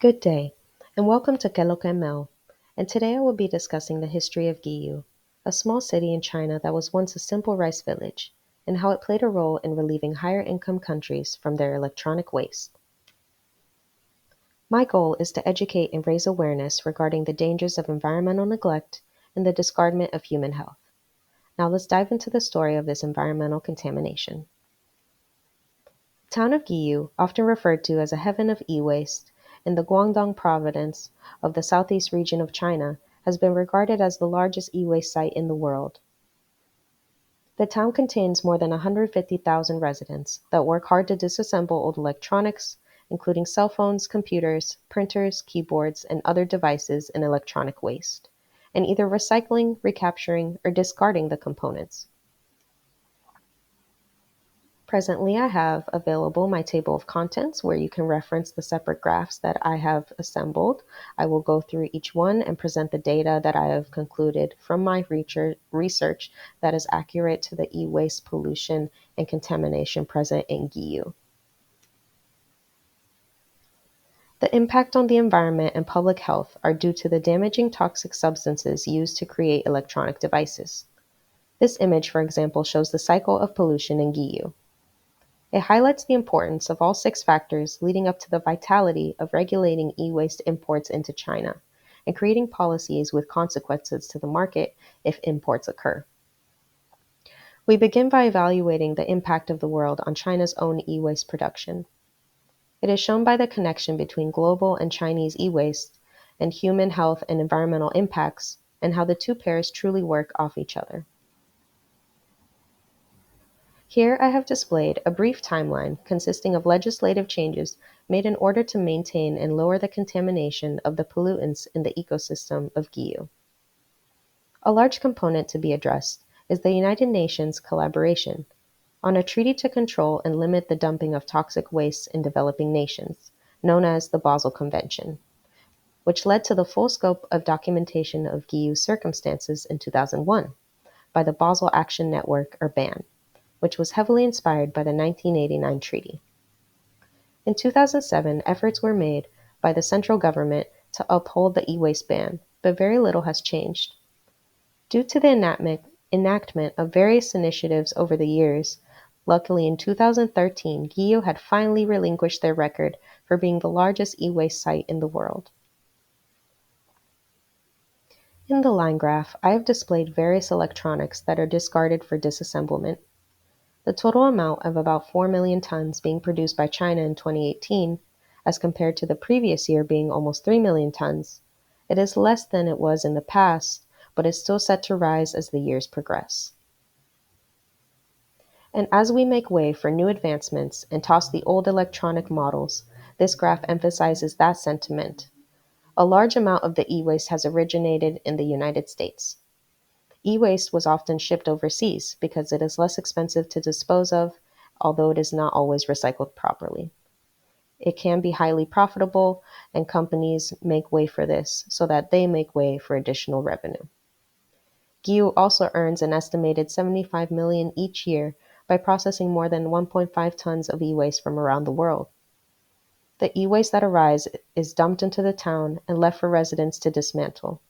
Good day, and welcome to Kelokamel. And today I will be discussing the history of Guiyu, a small city in China that was once a simple rice village, and how it played a role in relieving higher income countries from their electronic waste. My goal is to educate and raise awareness regarding the dangers of environmental neglect and the discardment of human health. Now let's dive into the story of this environmental contamination. The town of Guiyu, often referred to as a heaven of e-waste, in the Guangdong province of the southeast region of China, has been regarded as the largest e-waste site in the world. The town contains more than 150,000 residents that work hard to disassemble old electronics, including cell phones, computers, printers, keyboards, and other devices in electronic waste, and either recycling, recapturing, or discarding the components. Presently, I have available my table of contents where you can reference the separate graphs that I have assembled. I will go through each one and present the data that I have concluded from my research that is accurate to the e-waste pollution and contamination present in Guiyu. The impact on the environment and public health are due to the damaging toxic substances used to create electronic devices. This image, for example, shows the cycle of pollution in Guiyu. It highlights the importance of all six factors leading up to the vitality of regulating e-waste imports into China and creating policies with consequences to the market if imports occur. We begin by evaluating the impact of the world on China's own e-waste production. It is shown by the connection between global and Chinese e-waste and human health and environmental impacts, and how the two pairs truly work off each other. Here I have displayed a brief timeline consisting of legislative changes made in order to maintain and lower the contamination of the pollutants in the ecosystem of Guiyu. A large component to be addressed is the United Nations collaboration on a treaty to control and limit the dumping of toxic wastes in developing nations, known as the Basel Convention, which led to the full scope of documentation of Guiyu's circumstances in 2001 by the Basel Action Network, or BAN, which was heavily inspired by the 1989 treaty. In 2007, efforts were made by the central government to uphold the e-waste ban, but very little has changed. Due to the enactment of various initiatives over the years, luckily in 2013, Guiyu had finally relinquished their record for being the largest e-waste site in the world. In the line graph, I have displayed various electronics that are discarded for disassemblement. The total amount of about 4 million tons being produced by China in 2018, as compared to the previous year being almost 3 million tons, it is less than it was in the past, but is still set to rise as the years progress. And as we make way for new advancements and toss the old electronic models, this graph emphasizes that sentiment. A large amount of the e-waste has originated in the United States. E-waste was often shipped overseas because it is less expensive to dispose of, although it is not always recycled properly. It can be highly profitable, and companies make way for this so that they make way for additional revenue. Guiyu also earns an estimated $75 million each year by processing more than 1.5 tons of e-waste from around the world. The e-waste that arises is dumped into the town and left for residents to dismantle.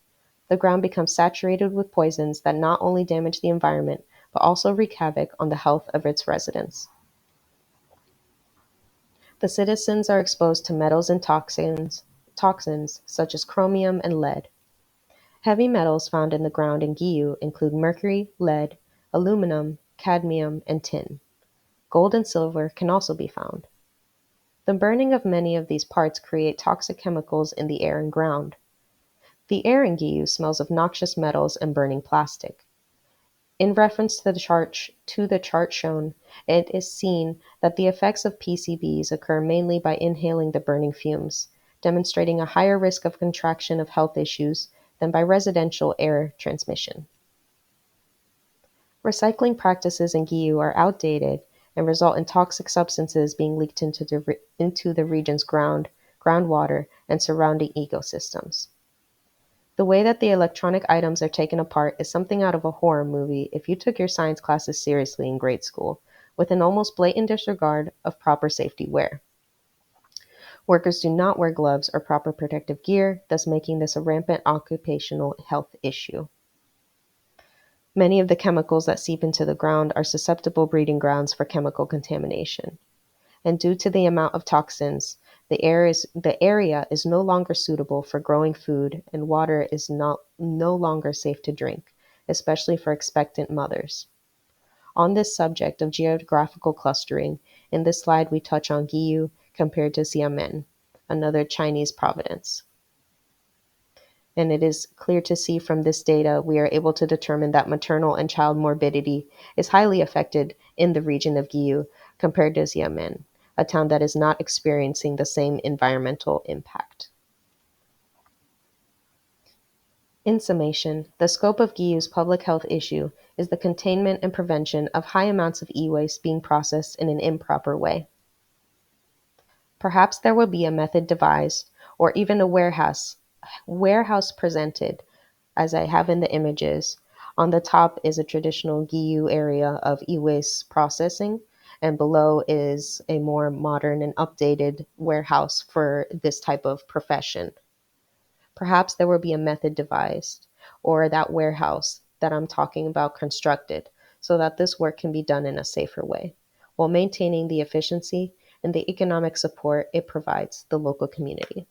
The ground becomes saturated with poisons that not only damage the environment, but also wreak havoc on the health of its residents. The citizens are exposed to metals and toxins such as chromium and lead. Heavy metals found in the ground in Guiyu include mercury, lead, aluminum, cadmium, and tin. Gold and silver can also be found. The burning of many of these parts create toxic chemicals in the air and ground. The air in Guiyu smells of noxious metals and burning plastic. In reference to the chart shown, it is seen that the effects of PCBs occur mainly by inhaling the burning fumes, demonstrating a higher risk of contraction of health issues than by residential air transmission. Recycling practices in Guiyu are outdated and result in toxic substances being leaked into the region's groundwater, and surrounding ecosystems. The way that the electronic items are taken apart is something out of a horror movie if you took your science classes seriously in grade school, with an almost blatant disregard of proper safety wear. Workers do not wear gloves or proper protective gear, thus making this a rampant occupational health issue. Many of the chemicals that seep into the ground are susceptible breeding grounds for chemical contamination. And due to the amount of toxins, the area is no longer suitable for growing food, and water is no longer safe to drink, especially for expectant mothers. On this subject of geographical clustering, in this slide we touch on Guiyu compared to Xiamen, another Chinese province. And it is clear to see from this data we are able to determine that maternal and child morbidity is highly affected in the region of Guiyu compared to Xiamen, a town that is not experiencing the same environmental impact. In summation, the scope of Guiyu's public health issue is the containment and prevention of high amounts of e-waste being processed in an improper way. Perhaps there will be a method devised, or even a warehouse presented, as I have in the images. On the top is a traditional Guiyu area of e-waste processing, and below is a more modern and updated warehouse for this type of profession. Perhaps there will be a method devised, or that warehouse that I'm talking about constructed, so that this work can be done in a safer way, while maintaining the efficiency and the economic support it provides the local community.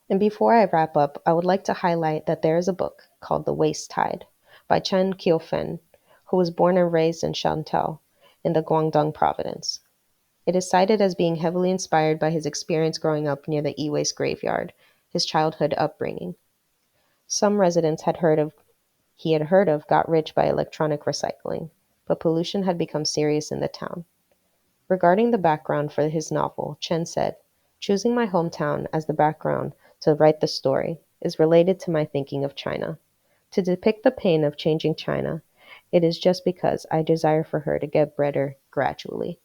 And before I wrap up, I would like to highlight that there is a book called The Waste Tide by Chen Qiufen, who was born and raised in Shantou in the Guangdong province. It is cited as being heavily inspired by his experience growing up near the e-waste graveyard, his childhood upbringing. Some residents he had heard of got rich by electronic recycling, but pollution had become serious in the town. Regarding the background for his novel, Chen said, "Choosing my hometown as the background to write the story is related to my thinking of China. To depict the pain of changing China, it is just because I desire for her to get better gradually."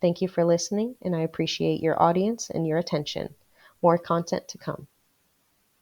Thank you for listening, and I appreciate your audience and your attention. More content to come.